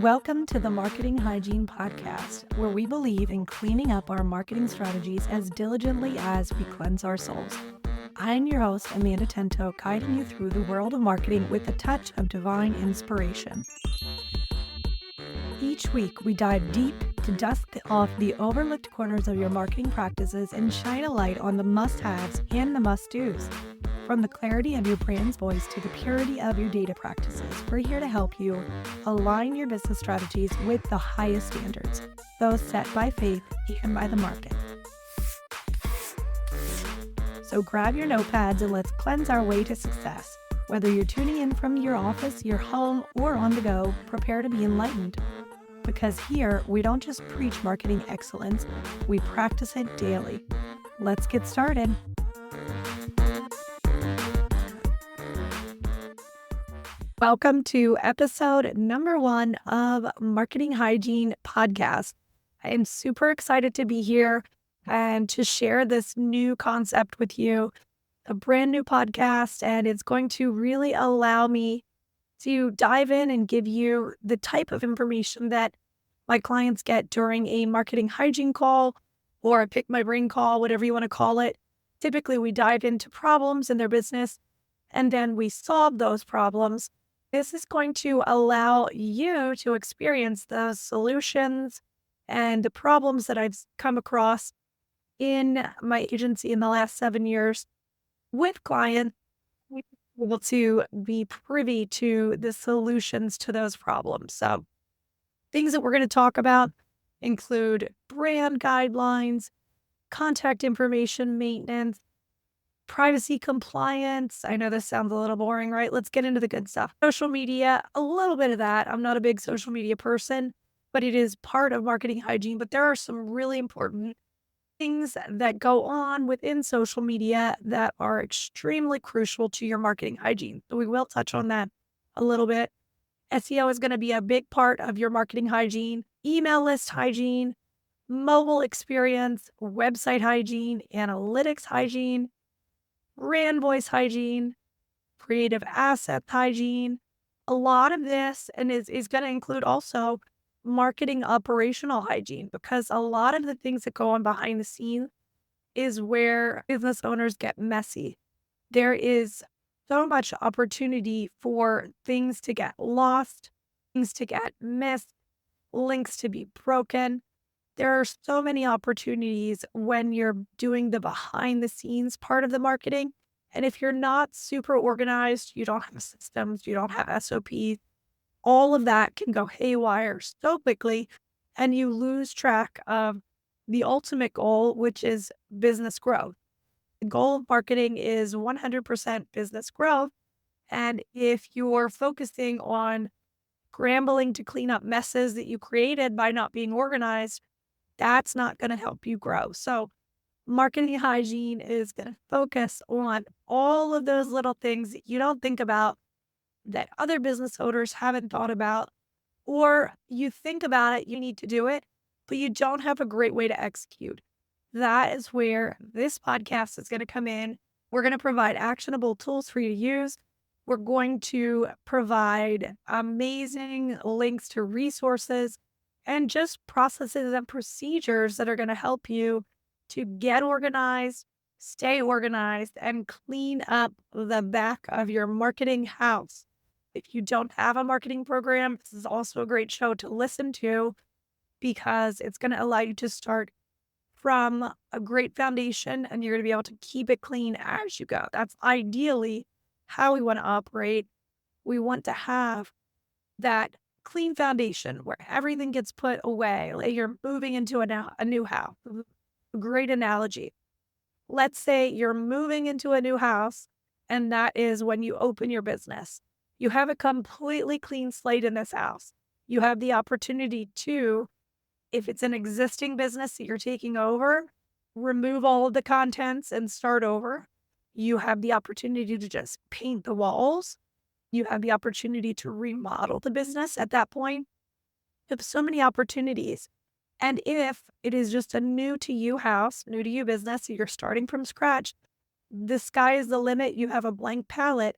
Welcome to the Marketing Hygiene Podcast, where we believe in cleaning up our marketing strategies as diligently as we cleanse our souls. I'm your host, Amanda Tento, guiding you through the world of marketing with a touch of divine inspiration. Each week, we dive deep to dust off the overlooked corners of your marketing practices and shine a light on the must-haves and the must-dos. From the clarity of your brand's voice to the purity of your data practices, we're here to help you align your business strategies with the highest standards, those set by faith and by the market. So grab your notepads and let's cleanse our way to success. Whether you're tuning in from your office, your home, or on the go, prepare to be enlightened. Because here, we don't just preach marketing excellence, we practice it daily. Let's get started. Welcome to episode number 1 of Marketing Hygiene Podcast. I am super excited to be here and to share this new concept with you, a brand new podcast, and it's going to really allow me to dive in and give you the type of information that my clients get during a marketing hygiene call or a pick my brain call, whatever you want to call it. Typically, we dive into problems in their business and then we solve those problems. This is going to allow you to experience those solutions and the problems that I've come across in my agency in the last 7 years with clients, able to be privy to the solutions to those problems. So things that we're going to talk about include brand guidelines, contact information maintenance, privacy compliance. I know this sounds a little boring, right? Let's get into the good stuff. Social media, a little bit of that. I'm not a big social media person, but it is part of marketing hygiene. But there are some really important things that go on within social media that are extremely crucial to your marketing hygiene. So we will touch on that a little bit. SEO is going to be a big part of your marketing hygiene, email list hygiene, mobile experience, website hygiene, analytics hygiene, brand voice hygiene, creative assets hygiene. A lot of this and is going to include also marketing operational hygiene, because a lot of the things that go on behind the scenes is where business owners get messy. There is so much opportunity for things to get lost, things to get missed, links to be broken. There are so many opportunities when you're doing the behind the scenes part of the marketing. And if you're not super organized, you don't have systems, you don't have SOPs, all of that can go haywire so quickly and you lose track of the ultimate goal, which is business growth. The goal of marketing is 100% business growth. And if you're focusing on scrambling to clean up messes that you created by not being organized, that's not going to help you grow. So marketing hygiene is going to focus on all of those little things that you don't think about, that other business owners haven't thought about, or you think about it, you need to do it, but you don't have a great way to execute. That is where this podcast is going to come in. We're going to provide actionable tools for you to use. We're going to provide amazing links to resources and just processes and procedures that are going to help you to get organized, stay organized, and clean up the back of your marketing house. If you don't have a marketing program, this is also a great show to listen to because it's going to allow you to start from a great foundation and you're going to be able to keep it clean as you go. That's ideally how we want to operate. We want to have that clean foundation where everything gets put away. Like you're moving into a new house. A great analogy. Let's say you're moving into a new house, and that is when you open your business. You have a completely clean slate in this house. You have the opportunity to, if it's an existing business that you're taking over, remove all of the contents and start over. You have the opportunity to just paint the walls. You have the opportunity to remodel the business at that point. You have so many opportunities. And if it is just a new to you house, new to you business, you're starting from scratch, the sky is the limit. You have a blank palette.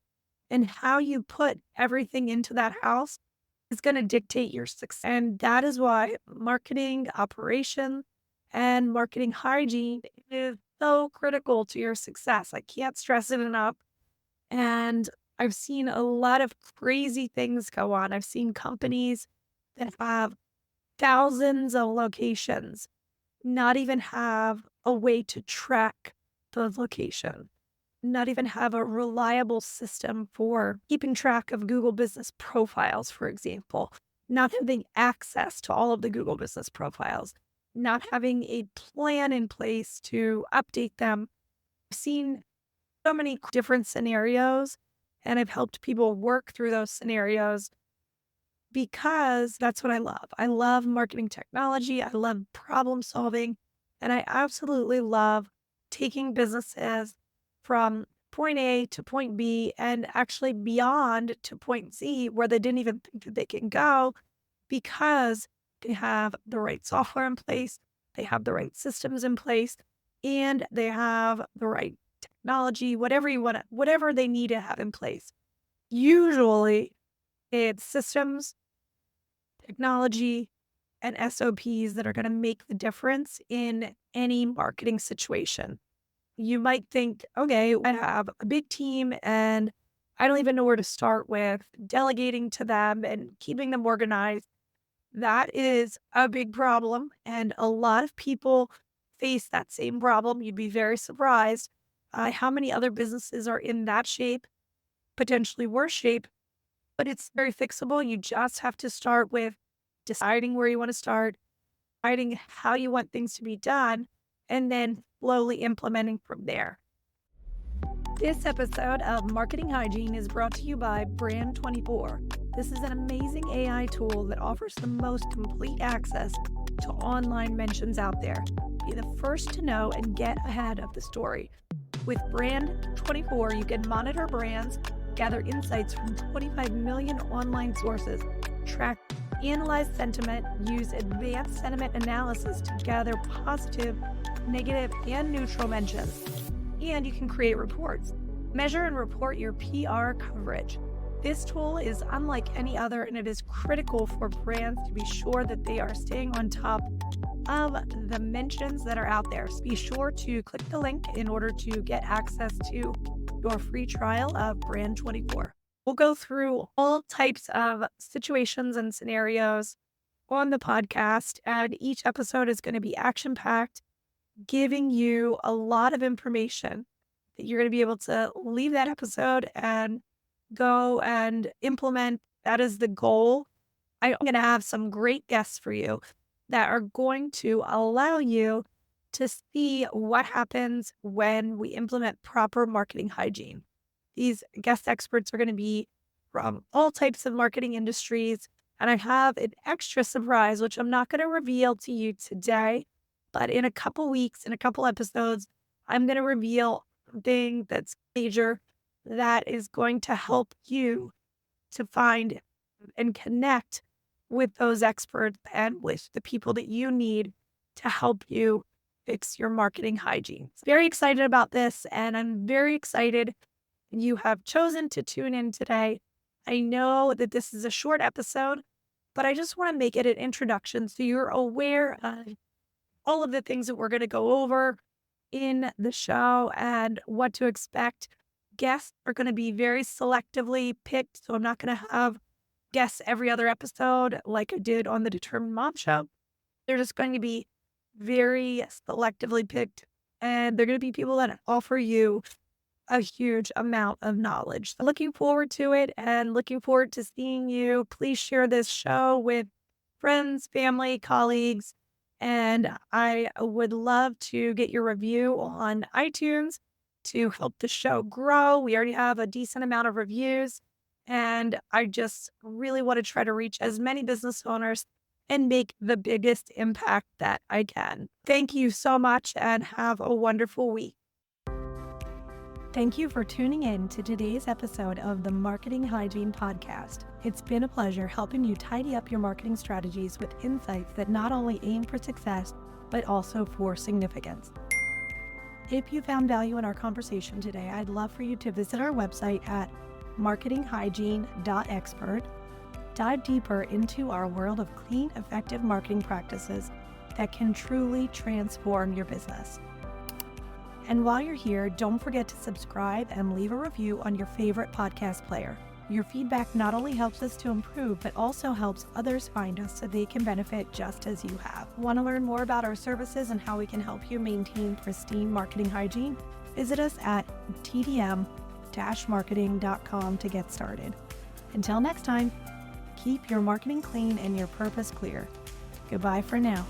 And how you put everything into that house is going to dictate your success. And that is why marketing operations and marketing hygiene is so critical to your success. I can't stress it enough. And I've seen a lot of crazy things go on. I've seen companies that have thousands of locations not even have a way to track those locations, not even have a reliable system for keeping track of Google business profiles, for example, not having access to all of the Google business profiles, not having a plan in place to update them. I've seen so many different scenarios, and I've helped people work through those scenarios because that's what I love. I love marketing technology. I love problem solving. And I absolutely love taking businesses from point A to point B and actually beyond to point Z where they didn't even think that they can go because they have the right software in place, they have the right systems in place, and they have the right technology, whatever you want, whatever they need to have in place. Usually it's systems, technology, and SOPs that are going to make the difference in any marketing situation. You might think, okay, I have a big team and I don't even know where to start with delegating to them and keeping them organized. That is a big problem. And a lot of people face that same problem. You'd be very surprised how many other businesses are in that shape, potentially worse shape, but it's very fixable. You just have to start with deciding where you want to start, deciding how you want things to be done, and then slowly implementing from there. This episode of Marketing Hygiene is brought to you by Brand24. This is an amazing AI tool that offers the most complete access to online mentions out there. Be the first to know and get ahead of the story. With Brand24, you can monitor brands, gather insights from 25 million online sources, track, analyze sentiment, use advanced sentiment analysis to gather positive, negative, and neutral mentions. And you can create reports. Measure and report your PR coverage. This tool is unlike any other, and it is critical for brands to be sure that they are staying on top of the mentions that are out there. So be sure to click the link in order to get access to your free trial of Brand24. We'll go through all types of situations and scenarios on the podcast, and each episode is going to be action-packed, giving you a lot of information that you're going to be able to leave that episode and go and implement. That is the goal. I'm going to have some great guests for you that are going to allow you to see what happens when we implement proper marketing hygiene. These guest experts are going to be from all types of marketing industries. And I have an extra surprise, which I'm not going to reveal to you today, but in a couple weeks, in a couple episodes, I'm going to reveal something that's major that is going to help you to find and connect with those experts and with the people that you need to help you fix your marketing hygiene. Very excited about this, and I'm very excited you have chosen to tune in today. I know that this is a short episode, but I just want to make it an introduction so you're aware of all of the things that we're going to go over in the show and what to expect. Guests are going to be very selectively picked, so I'm not going to have guests every other episode like I did on the Determined Mom Show. They're just going to be very selectively picked, and they're going to be people that offer you a huge amount of knowledge. So looking forward to it and looking forward to seeing you. Please share this show with friends, family, colleagues, and I would love to get your review on iTunes to help the show grow. We already have a decent amount of reviews, and I just really want to try to reach as many business owners and make the biggest impact that I can. Thank you so much and have a wonderful week. Thank you for tuning in to today's episode of the Marketing Hygiene Podcast. It's been a pleasure helping you tidy up your marketing strategies with insights that not only aim for success, but also for significance. If you found value in our conversation today, I'd love for you to visit our website at marketinghygiene.expert dive deeper into our world of clean, effective marketing practices that can truly transform your business. And while you're here, don't forget to subscribe and leave a review on your favorite podcast player. Your feedback not only helps us to improve, but also helps others find us so they can benefit just as you have. Want to learn more about our services and how we can help you maintain pristine marketing hygiene? Visit us at tdm-marketing.com to get started. Until next time, keep your marketing clean and your purpose clear. Goodbye for now.